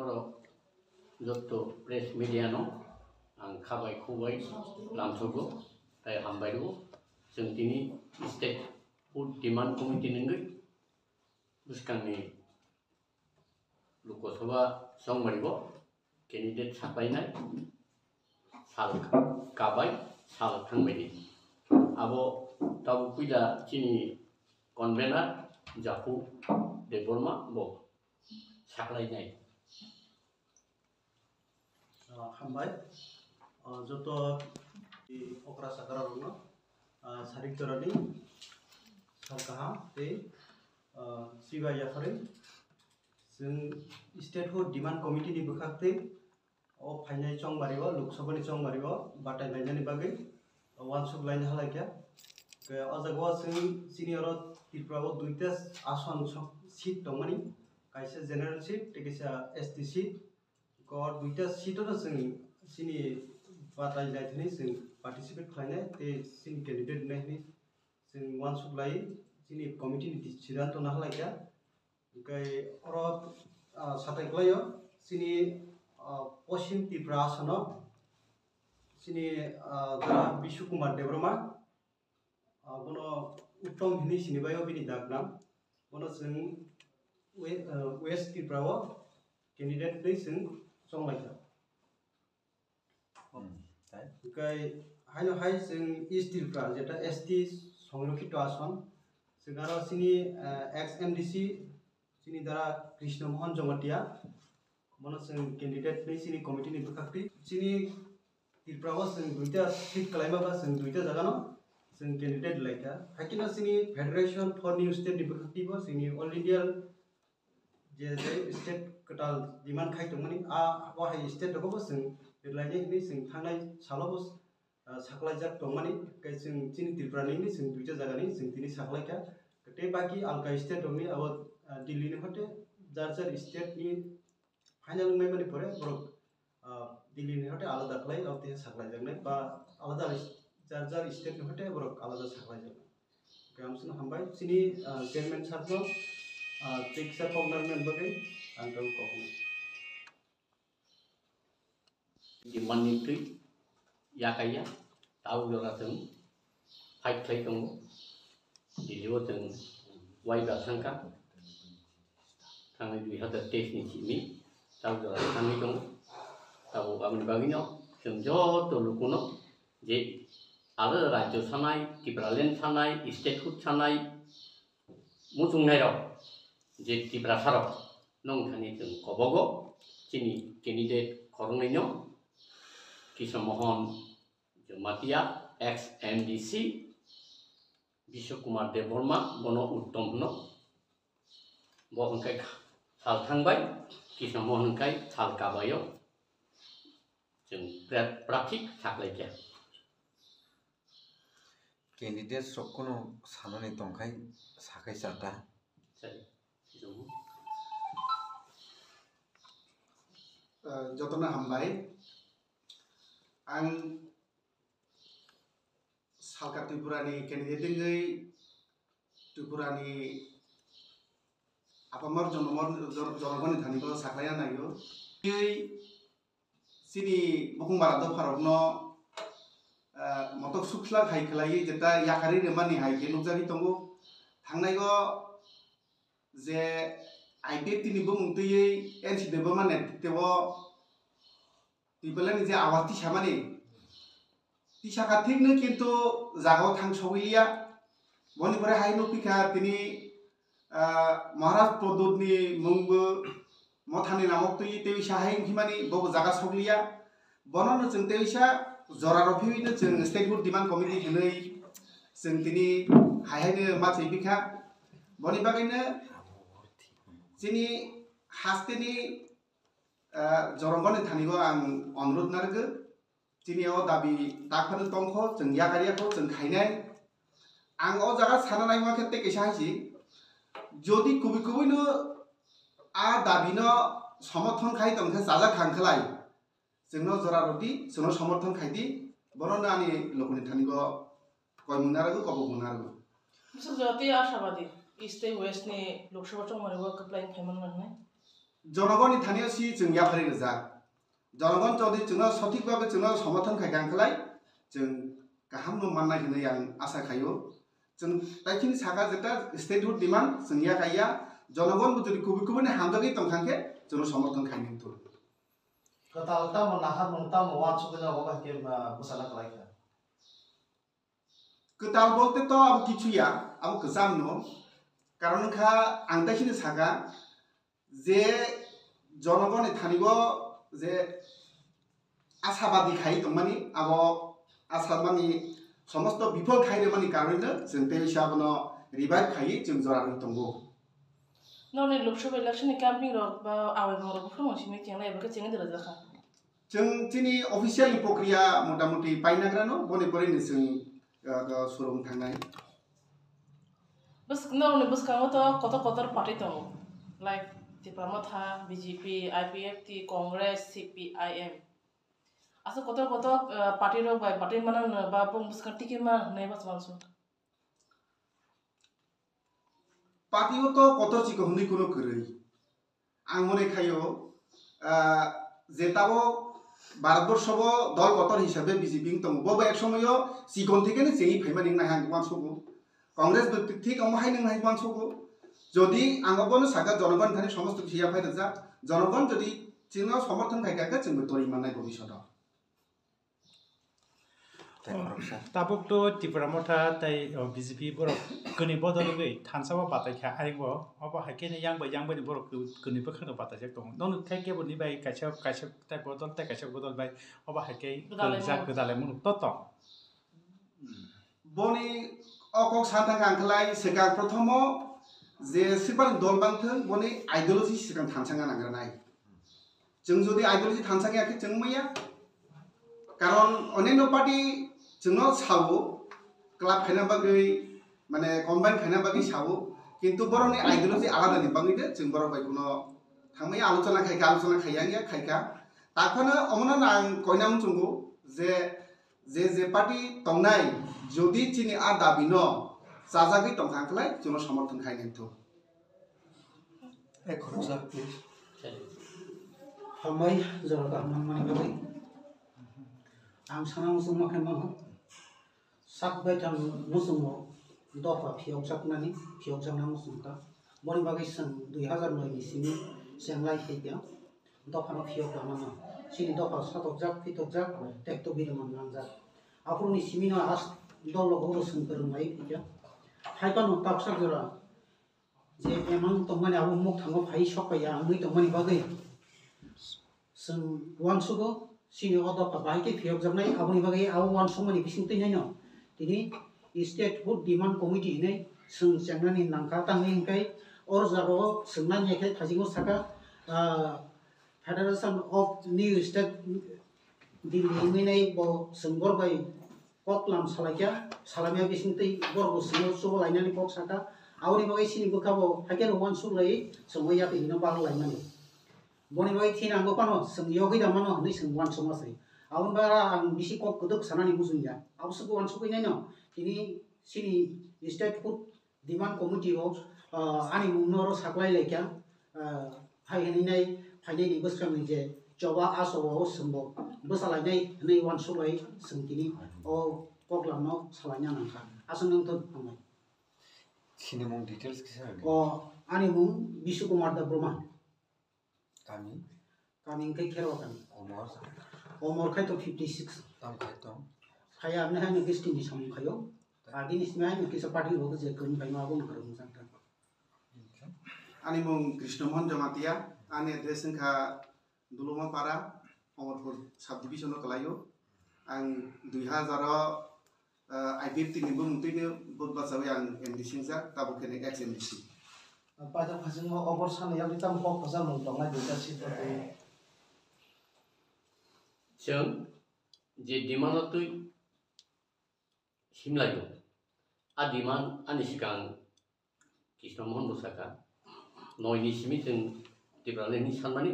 जत press media no आं खाबाय खुबाय लामथगो ताई हामबायगो जों दिनै स्टेट फुड डिमांड कमिटि नंगै बुसकांनि लोकसभा संबारिगो कैंडिडेट साफायनाय साल काबाय साल थांबायनि आबो ताबु फैदा चिनि कन्वेनर जाफु देबरमा बो साखलायनाय हामबाय जत अक्रा साकारा रंनो सारिक तरनि सालकाहा ते सिबा याखरै जों स्टेट फुड डिमांड कमिटि नि बखाखते ओ फाइनाय चंग बारिबो लोकसभानि चंग बारिबो बाटाय लायनायनि बागै वानसुक लाइन हालायका अजागवा जों सिनियर त्रिपुराव दुइटा आसन सीट दंमानि कायसे जनरल सीट तेकेसा एसटी सीट गड दुइटा सीटनो जों सिनि बाटाय लायथनि जों पार्टिसिपेट खालायनाय ते सिनि कैंडिडेट नायनि जों वानसुक लाय सिनि कमिटिनि सिद्धांत नालायका ओमफ्राय साथायग्लायो सिनि पश्चिम त्रिपुरा आसन सिनि विश्व कुमार देबरमा बनो उत्तम हिनी सिनिबायो बिनि दागनाम बनो जों वेस्ट त्रिपुराव कैंडिडेट नै जों संलायका ओमफ्राय हायनो हाय जों ईस्ट त्रिपुरा जेटा एसटी संरक्षित आसन जों सिनि एक्स एमडीसी सिनि दारा कृष्ण मोहन जमतिया बनो जों कैंडिडेट नै सिनि कमिटिनि बखाखति सिनि त्रिपुराव जों दुइटा सीट खालायमाबा जों दुइटा जागानो जों कैंडिडेट लायका हाकिना सिनि फेडरेशन फॉर न्यू स्टेट नि बखाखतिबो जोंनि ऑल इंडिया जे स्टेट कटाल डिमांड खायदोंमोन आ वाहाय स्टेट दखौबो जों लायनाय हिनै जों थांनाय सालावबो साखलायजाक दंमानि जों सिनि त्रिपुरानि जों दुइटा जागानि जों दिनै साखलायका ते बाकी आलका स्टेट दंनि अब दिल्ली नि हटे जार स्टेट नि फाइनल में माने परे बरक दिल्ली नि हटे आलादा खालाय अब ते साखलायजाकनाय बा आलादा जार स्टेट नि हटे बरक आलादा साखलायजाकनाय गामसन हामबाय सिनि चेयरमैन सारनो टेक्सा कॉर्नरमेंट बगै आं गाव कहनो डिमांडनिख्रुइ याकाया दाउजरा जों फाइट खालाय दङ दिल्लीआव जों वाइबा थांखा थांनाय 2023 नि सिमि दाउजरा थांनाय दङ दाउ आंनि बागैनो जों जत लोगोनो जे आरो राज्य सानाय त्रिपुरालेण्ड सानाय स्टेट फुड सानाय मुजुंनायाव जे त्रिपुरा साराव नंथानि जों कबगो चिनि कैंडिडेट खरंनायनो कृष्ण मोहन जमातिया एक्स एमडीसी विश्व कुमार देबवर्मा बनो उत्तम नो बहनकाय साल थांबाय कृष्ण मोहनकाय साल काबायो जों प्राथिक साखलायका कैंडिडेट सबकोनो सानानै दंखाय साखाय जाता जतना हामबाय आं सालका त्रिपुरानि कैंडिडेट गै त्रिपुरानि आपामर जनगणनि थानिखौ साखलाया नायो सिनि बुकुंबारा द फारकनो मटक सुखला खायखलायै जेता याखारि रेमानि हायके नुजारि दंगो थांनायगो जे आइडेंटिटी निबो मुंतयै एनसी देबो माने तेवो तिबलानि जे आवाति सामानि तिसाखा थिकनो किन्तु जागाव थां सौहैलिया बनिफ्राय हायनो पिखा तिनि महाराज प्रदोतनि मुंबो मथानि नामक तै तेविसा हाय हिमानि बबो जागा सौलिया बननो जों तेविसा जरा रफिनो जों स्टेट फुड डिमांड कमिटि खनै जों तिनि हायनो माथै पिखा बनि बागैनो जिनि हास्तेनि जरंगनि थानिगो आं अनुरोध नारगो तिनियाव दाबि ताकफानो तंखो जों याकारियाखौ जों खायनाय आं अ जागा साना नायमा खेते कैसा हायसि जदि कुबि कुबिनो आ दाबिनो समर्थन खाय तंखे जाजा खांखलाय जोंनो जरा रदि जोंनो समर्थन खायदि बरनो आनि लोकनि थानिगो कय मुनारगो कबो मुनारगो बिसोर जाते आशावादी ईस्ट वेस्ट ने लोकसभा चंग मारिबो कप्लाइन खायमन मारने जनगणनि थानायाव सि जों याफारि रजा जनगण जदि जोंना सঠিकभाবে जोंना समर्थन खायखांखलाय जों गाहाम न माननाय होनो आं आसा खायो जों दाइखिनि सागा जेता स्टेटहुड डिमान्ड जोंनिया गाया जनगण बुजुरि कुबुकुबनि हामदगै तंखांखे जों समर्थन खायनो तो Katalta menahar mentam wan sukanya wabah ke busana kalaika. Ketal bolte to abu kichu ya abu kesam no karon kha ang dakhini saga je jonogoni thanigo je ashabadi khai tongmani abo ashabani সমস্ত বিফল খাইরে মানি কারণে जों ते हिसाबनो revive खाइ जों जरानो दंगो नौनि Lok Sabha election camping रो बा आवे बरो फ्रमो सिमे थिंना एबा चेंगे दरा जाखा जों तिनि अफिशियल प्रक्रिया मोटामोटी पाइनाग्रानो बने बरेनो जों सुरुम थांनाय बस नौनि बस कामो तो कत पार्टी दं like Tipra Motha BJP IPFT Congress CPIM असो कत पार्टी रो बाय पार्टी माना बा बम बस टिके मा नै बस मानसो पार्टीओ तो कत चिको हुनि कोनो गरै आं मने खायो जेताबो भारतबर्षब दल गतर हिसाबै बीजेपी दं बबो एक समयो सिगन थेकेनो जेई फाइमानि नाय हां मानसोगो कांग्रेस ठीक अमहाय नों हाय मानसोगो जदि आंगबनो सागा जनगण थानि समस्त खिया फायदा जा जनगण जदि चिनो समर्थन खायखाखा जोंबो तरि माननाय भबिष्यत tabuk to tipramotha tai BJP borok kuni bodol gei thansawa batai kha aringo obo hakene yang bai borok kuni bakhano batai jak tong non khai ke boni bai kaisa ta bodol bai obo hakai jak gudale mun to boni okok santang angklai segang prothomo je sibang dol bangthon boni ideology segang thansanga nangranai जों जदि ideology thansanga ke जों मैया कारण अन्य party जोंनो सावो club खायना बागै माने कम्बाइन खायना बागै सावो किन्तु बरनि आइडियोलॉजी आलादा नि बागैदे जों बर बाय कुनो थांमै आलोचना खायया खायका ताखोनो अमना आं कयनाम चंगो जे पार्टी तंनाय जदि चिनि आ दाबिनो जाजागै तंखांखलाय जोंनो समर्थन खायनेथो एक खरसा प्लीज हमै जरा गामनां माने बागै आं साना मुसुं माखाय माहो साकबाय थां मुसुंआव दफा फियावजाकनानै फियावजाकना मुसुंखा बनि बागै जों 2009 नि सिमि जेंलाय खायगा दफानो फियावजाकना सिनि दफा सातकजाक फितकजाक टेक्टो बिरमान नांजाक आफुनि सिमिनो आस दलगो सोंफोर माय फैया फाइबानो ताकसा जरा जे एमां तंमाने आबो मुख थांगो फाइ सकाया आंनि तंमाने बागै जों वानसुगो sini odo ka baike fiok jamnai aboni bagai aw wan somani bising tei no tini state food demand committee ne sung changnani nangka tangi kai or jago sungna nyekai thajingo saka federation of new state dilli minai bo sungbor bai koklam salakya salamya bising tei borgo singo so lainani kok saka awni bagai sini bukabo haken wan sulai somoya pe hino bang lainani boni bai thina ngo pano sung yogi da mano ni sung wan somasai awun bara ang bisi kok kuduk sanani musunya awsu ko wan sukai no tini sini state food demand committee of ani munoro saklai lekya phai nai ni buskan ni je joba aso o sumbo busalai nei nei wan sulai sung tini o koklam no salanya nangka asung nang to amai sini mong details kisa o ani mung bisu kumar da brahma kami kai khero kami omor khai to 56 tam khai to khaya amne ha ni gisti ni sam khayo agi ni smai ni kisa party ho je kun bai ma bon karum sangta ani mung Krishnamohan Jamatia ani address ka duluma para omorpur sub division kalayo ang 2000 IPFT ni bung tini budba sawi ang MDC sa tabu kene ex MDC pada khasing mo over sana yang kita mo pasal mo dongai dita sito te जों जे demand तु हिमलायो आ demand आनि सिगां कृष्णमोहन बसाका नयनि सिमि जों देब्रालेनि सानमानि